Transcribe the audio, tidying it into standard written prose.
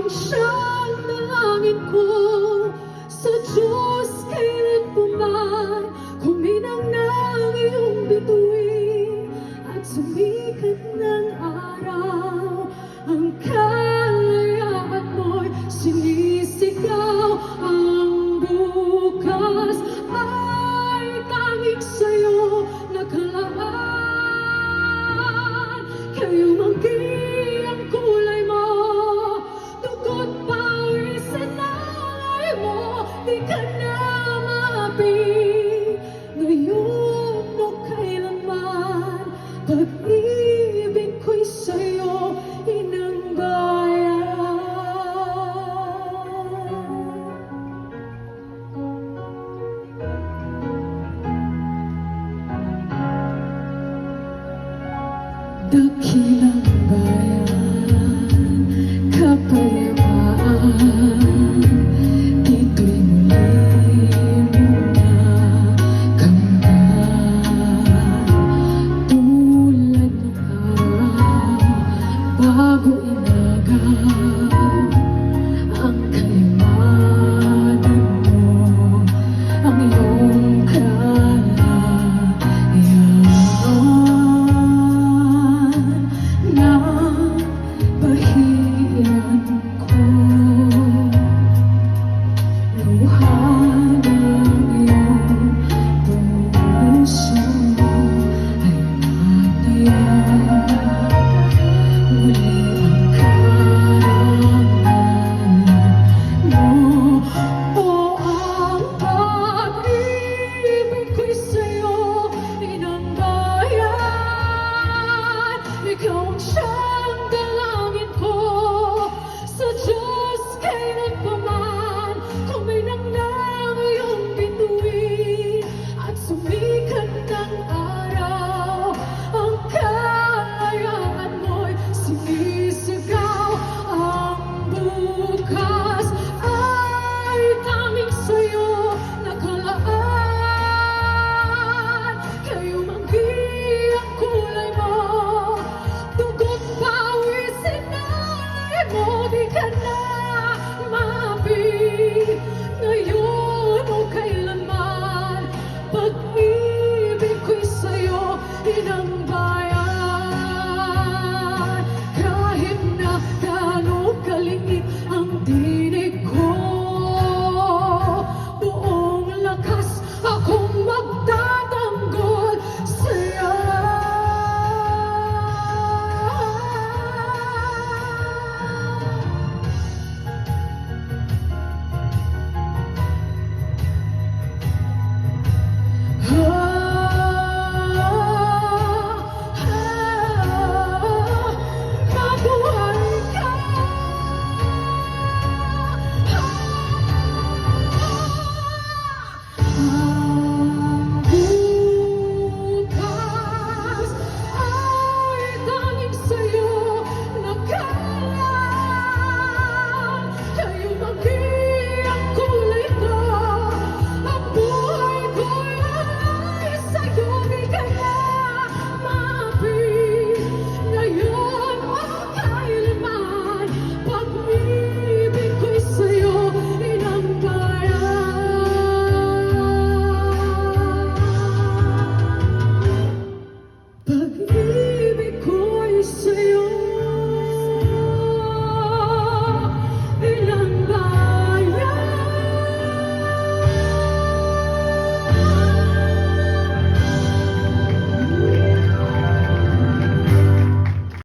siyang dalangin ko sa Diyos kailan pa man kuminang ng iyong bituin at sumikat ng araw. Ang kalayaan mo'y sinisigaw. Ang bukas ay tanging sa'yo nakalaan. Kayo manggi ang kulay mo, dugo't pawis at alay mo. Di ka na maapit ngayon o kailanman. Pag-ibig ko'y sa'yo inangbayan. Dakilang bayan, kapayapaan, dito'y muli mo nakamtan. Tulad ng araw, bago inagaw, ang kalimanan mo, ang iyong bahiran ko. Luha ng iyong puso ay matayan. Muli ang karangalan mo. O ang pag-ibig ko'y sa'yo inangbayan. Ikaw ang siya